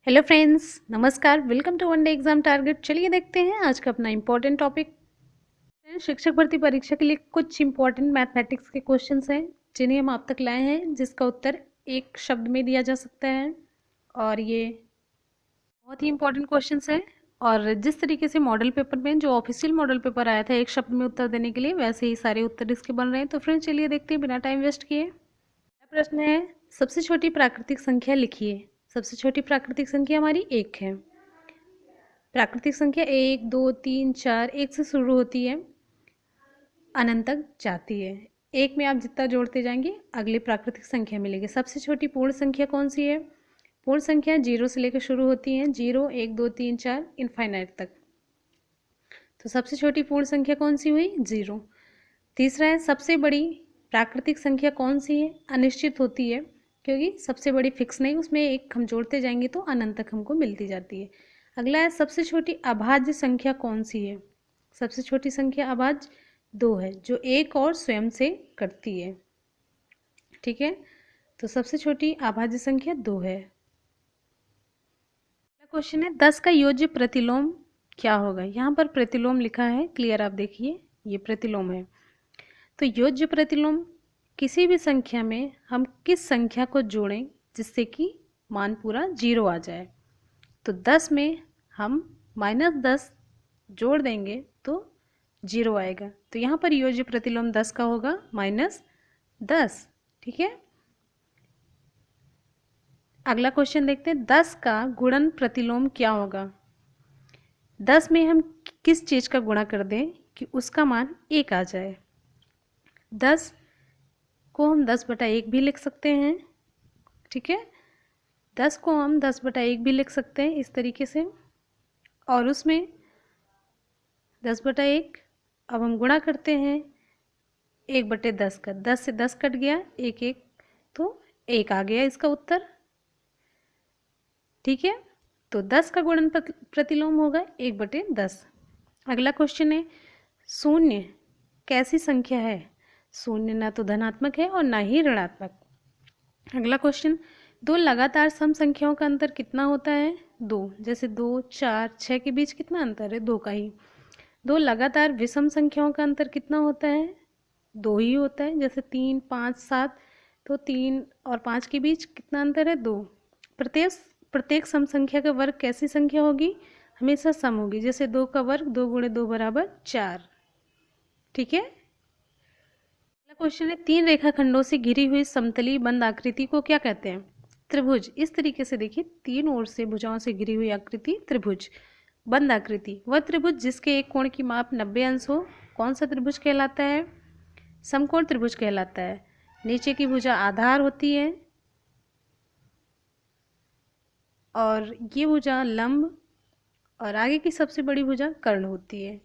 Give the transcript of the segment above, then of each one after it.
Hello friends, नमस्कार। Welcome to one day exam target. चलिए देखते हैं आज का अपना इम्पोर्टेंट टॉपिक। शिक्षक भर्ती परीक्षा के लिए कुछ इम्पोर्टेंट मैथमेटिक्स के क्वेश्चंस हैं जिन्हें हम आप तक लाए हैं, जिसका उत्तर एक शब्द में दिया जा सकता है। और ये बहुत ही इम्पोर्टेंट क्वेश्चंस हैं। और जिस तरीके से मॉडल पेपर में, जो ऑफिशियल मॉडल पेपर आया था एक शब्द में उत्तर देने के लिए, वैसे ही सारे उत्तर इसके बन रहे हैं। तो फ्रेंड्स चलिए देखते हैं बिना टाइम वेस्ट किए। पहला प्रश्न है, सबसे छोटी प्राकृतिक संख्या लिखिए। सबसे छोटी प्राकृतिक संख्या हमारी एक है। प्राकृतिक संख्या एक, दो, तीन, चार, एक से शुरू होती है, अनंत तक जाती है। एक में आप जितना जोड़ते जाएंगे अगली प्राकृतिक संख्या मिलेगी। सबसे छोटी पूर्ण संख्या कौन सी है? पूर्ण संख्या जीरो से लेकर शुरू होती हैं, जीरो, एक, दो, तीन, चार, इनफाइनाइट तक। तो सबसे छोटी पूर्ण संख्या कौन सी हुई? जीरो। तीसरा है, सबसे बड़ी प्राकृतिक संख्या कौन सी है? अनिश्चित होती है, क्योंकि सबसे बड़ी फिक्स नहीं, उसमें एक हम जोड़ते जाएंगे तो अनंत तक हमको मिलती जाती है। अगला है, सबसे छोटी अभाज्य संख्या कौन सी है? सबसे छोटी संख्या अभाज्य दो है, जो एक और स्वयं से कटती है। ठीक है, तो सबसे छोटी अभाज्य संख्या दो है। अगला क्वेश्चन है, 10 का योज्य प्रतिलोम क्या होगा? यहाँ पर प्रतिलोम लिखा है, क्लियर आप देखिए, ये प्रतिलोम है। तो योज्य प्रतिलोम, किसी भी संख्या में हम किस संख्या को जोड़ें जिससे कि मान पूरा जीरो आ जाए। तो 10 में हम -10 जोड़ देंगे तो जीरो आएगा। तो यहाँ पर योज्य प्रतिलोम 10 का होगा -10। ठीक है, अगला क्वेश्चन देखते हैं, 10 का गुणन प्रतिलोम क्या होगा? 10 में हम किस चीज़ का गुणा कर दें कि उसका मान 1 आ जाए? 10 को हम 10/1 भी लिख सकते हैं। ठीक है, 10 को हम 10/1 भी लिख सकते हैं इस तरीके से। और उसमें 10/1 अब हम गुणा करते हैं 1/10 का, 10 से 10 कट गया, एक एक, तो 1 आ गया इसका उत्तर। ठीक है, तो 10 का गुणन प्रतिलोम होगा 1/10। अगला क्वेश्चन है, शून्य कैसी संख्या है? शून्य ना तो धनात्मक है और ना ही ऋणात्मक। अगला क्वेश्चन, दो लगातार सम संख्याओं का अंतर कितना होता है? दो। जैसे 2, 4, 6 के बीच कितना अंतर है? दो का ही। दो लगातार विषम संख्याओं का अंतर कितना होता है? दो ही होता है। जैसे 3, 5, 7, तो 3 और 5 के बीच कितना अंतर है? दो। प्रत्येक प्रत्येक सम संख्या का वर्ग कैसी संख्या होगी? हमेशा सम होगी। जैसे 2 का वर्ग 2 × 2 = 4। ठीक है, अगला क्वेश्चन है, तीन रेखाखंडों से घिरी हुई समतली बंद आकृति को क्या कहते हैं? त्रिभुज। इस तरीके से देखिए, तीन ओर से भुजाओं से घिरी हुई आकृति त्रिभुज। बंद आकृति, वह त्रिभुज जिसके एक कोण की माप 90 अंश हो, कौन सा त्रिभुज कहलाता है? समकोण त्रिभुज कहलाता है। नीचे की भुजा आधार होती है और ये भुजा लंब, और आगे की सबसे बड़ी भुजा कर्ण होती है।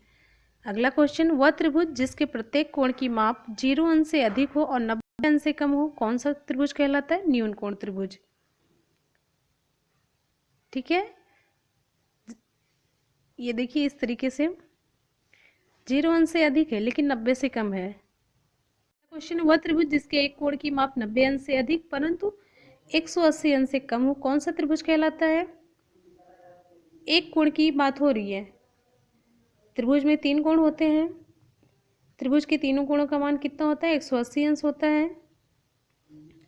अगला क्वेश्चन, वह त्रिभुज जिसके प्रत्येक कोण की माप 0 अंश से अधिक हो और 90 अंश से कम हो, कौन सा त्रिभुज कहलाता है? न्यून कोण त्रिभुज। ठीक है, ये देखिए इस तरीके से 0 अंश से अधिक है लेकिन 90 से कम है। क्वेश्चन, वह त्रिभुज जिसके एक कोण की माप 90 अंश से अधिक परंतु 180 अंश से कम हो, कौन सा त्रिभुज कहलाता है? एक कोण की बात हो रही है। त्रिभुज में 3 कोण होते हैं, त्रिभुज के तीनों कोणों का मान कितना होता है? 180 अंश होता है।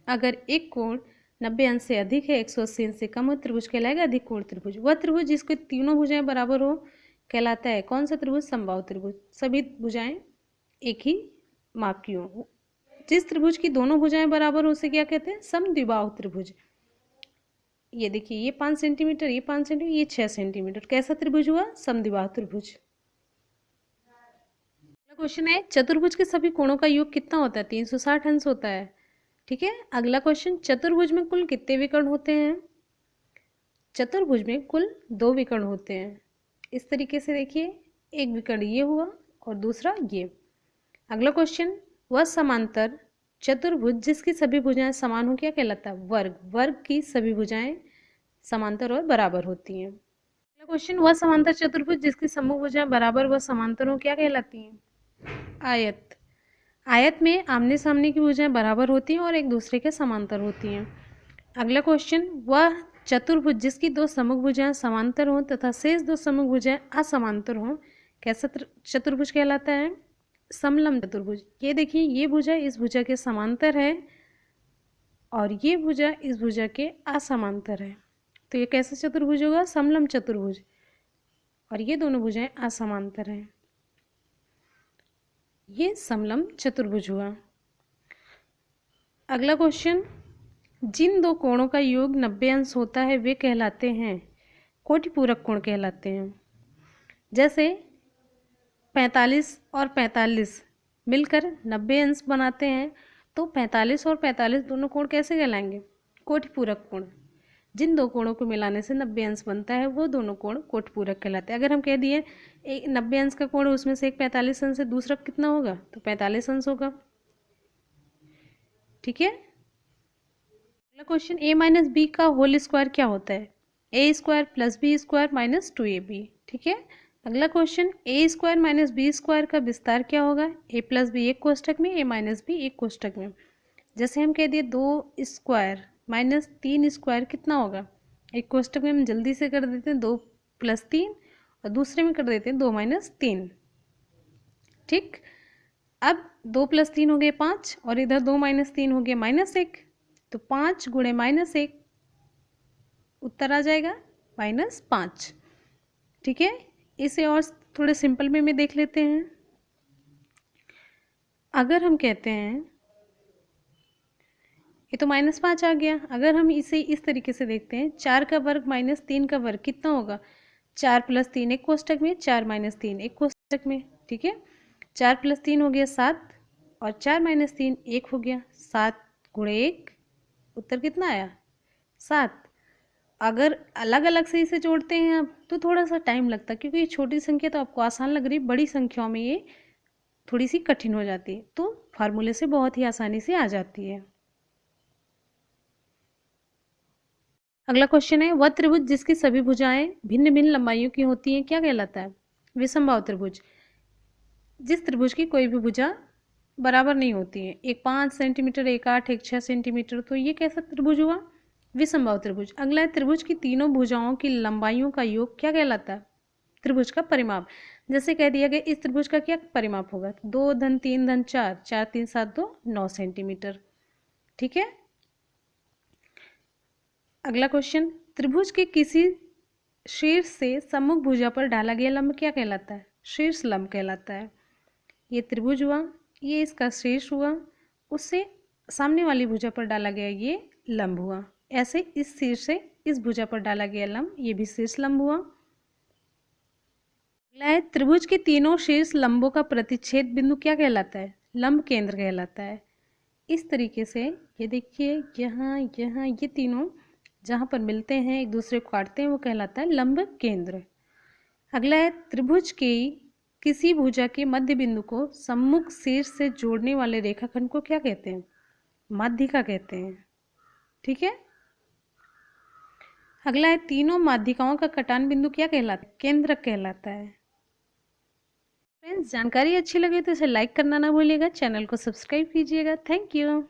अगर एक कोण 90 अंश से अधिक है, 180 अंश से कम हो, त्रिभुज कहलाएगा अधिक कोण त्रिभुज। वह त्रिभुज जिसके तीनों भुजाएं बराबर हो कहलाता है कौन सा त्रिभुज? समबाहु त्रिभुज। सभी भुजाएं एक ही माप की हो। जिस त्रिभुज की दोनों भुजाएं बराबर हो उसे क्या कहते हैं? समद्विबाहु त्रिभुज। ये देखिए, ये 5 सेंटीमीटर, ये 5 सेंटीमीटर, ये 6 सेंटीमीटर, कैसा त्रिभुज हुआ? समद्विबाहु त्रिभुज। अगला क्वेश्चन है, चतुर्भुज के सभी कोणों का योग कितना होता है? 360 अंश होता है। ठीक है, अगला क्वेश्चन, चतुर्भुज में कुल कितने विकर्ण होते हैं? चतुर्भुज में कुल 2 विकर्ण होते हैं। इस तरीके से देखिए, एक विकर्ण ये हुआ और दूसरा ये। अगला क्वेश्चन, वह समांतर चतुर्भुज जिसकी सभी भुजाएं समान हो क्या कहलाता है? वर्ग। वर्ग की सभी भुजाएं समांतर और बराबर होती हैं। अगला क्वेश्चन, वह समांतर चतुर्भुज जिसकी समूह भुजाएं बराबर व समांतर हो क्या कहलाती हैं? आयत। आयत में आमने सामने की भुजाएं बराबर होती हैं और एक दूसरे के समांतर होती हैं। अगला क्वेश्चन, वह चतुर्भुज जिसकी दो सम्मुख भुजाएं समांतर हों तथा शेष दो सम्मुख भुजाएं असमांतर हों कैसा चतुर्भुज कहलाता है? समलंब चतुर्भुज। ये देखिए, ये भुजा इस भुजा के समांतर है और ये भुजा इस भुजा के असमांतर है, तो ये कैसा चतुर्भुज होगा? समलंब चतुर्भुज। और ये दोनों भुजाएं असमांतर हैं, ये समलंब चतुर्भुज हुआ। अगला क्वेश्चन, जिन दो कोणों का योग 90 अंश होता है वे कहलाते हैं? कोटिपूरक कोण कहलाते हैं। जैसे 45 और 45 मिलकर 90 अंश बनाते हैं, तो 45 और 45 दोनों कोण कैसे कहलाएंगे? कोटिपूरक कोण। जिन दो कोणों को मिलाने से 90 अंश बनता है वो दोनों कोण कोटिपूरक कहलाते हैं। अगर हम कह दिए एक 90 अंश का कोण, उसमें से एक 45 अंश है, दूसरा कितना होगा? तो 45 अंश होगा। ठीक है। अगला क्वेश्चन, a माइनस बी का होल स्क्वायर क्या होता है? A square plus B square minus 2ab। ठीक है। अगला question, A square minus B square का विस्तार क्या होगा? ए प्लस बी एक कोष्ठक में, ए माइनस बी एक कोष्ठक में। जैसे हम कह दिए 2 स्क्वायर माइनस 3 स्क्वायर कितना होगा? एक कोष्ठक में हम जल्दी से कर देते हैं 2 प्लस 3 और दूसरे में कर देते हैं 2 माइनस 3। ठीक। अब 2 प्लस 3 हो गए 5 और इधर 2 माइनस 3 हो गया -1, तो 5 गुणे -1 उत्तर आ जाएगा -5। ठीक है। इसे और थोड़े सिंपल में देख लेते हैं। अगर हम कहते हैं ये तो -5 आ गया, अगर हम इसे इस तरीके से देखते हैं 4 का वर्ग माइनस 3 का वर्ग कितना होगा? 4 प्लस 3 एक कोष्ठक में, 4 माइनस 3 एक कोष्ठक में। ठीक है। 4 प्लस 3 हो गया 7 और 4 माइनस 3 1 हो गया। 7 गुणे 1 उत्तर कितना आया? 7। अगर अलग अलग से इसे जोड़ते हैं आप तो थोड़ा सा टाइम लगता है, क्योंकि ये छोटी संख्या तो आपको आसान लग रही है, बड़ी संख्याओं में ये थोड़ी सी कठिन हो जाती है, तो फार्मूले से बहुत ही आसानी से आ जाती है। अगला क्वेश्चन है, वह त्रिभुज जिसकी सभी भुजाएं भिन्न भिन्न लंबाइयों की होती हैं क्या कहलाता है? विषमबाहु त्रिभुज। जिस त्रिभुज की कोई भी भुजा बराबर नहीं होती है, एक 5 सेंटीमीटर, एक 8, एक 6 सेंटीमीटर, तो ये कैसा त्रिभुज हुआ? विषमबाहु त्रिभुज। अगला है, त्रिभुज की तीनों भुजाओं की लंबाइयों का योग क्या कहलाता है? त्रिभुज का परिमाप। जैसे कह दिया गया इस त्रिभुज का क्या परिमाप होगा? 2 धन 3 धन 4, 4 3 7 2 9 सेंटीमीटर। ठीक है। अगला क्वेश्चन, त्रिभुज के किसी शीर्ष से सम्मुख भुजा पर डाला गया लंब क्या कहलाता है? शीर्ष लंब कहलाता है। ये त्रिभुज हुआ, ये इसका शीर्ष हुआ, उससे सामने वाली भुजा पर डाला गया ये लंब हुआ। ऐसे इस शीर्ष से इस भुजा पर डाला गया लंब, ये भी शीर्ष लंब हुआ। अगला है, त्रिभुज के तीनों शीर्ष लंबों का प्रतिच्छेद बिंदु क्या कहलाता है? लंब केंद्र कहलाता है। इस तरीके से ये देखिए, यहाँ यहाँ ये तीनों जहाँ पर मिलते हैं एक दूसरे को काटते हैं वो कहलाता है लंब केंद्र। अगला है, त्रिभुज की किसी भुजा के मध्य बिंदु को सम्मुख शीर्ष से जोड़ने वाले रेखाखंड को क्या कहते हैं? माध्यिका कहते हैं। ठीक है। अगला है, तीनों माध्यिकाओं का कटान बिंदु क्या कहलाता है? केंद्रक कहलाता है। फ्रेंड्स, जानकारी अच्छी लगे तो इसे लाइक करना ना भूलिएगा, चैनल को सब्सक्राइब कीजिएगा। Thank you.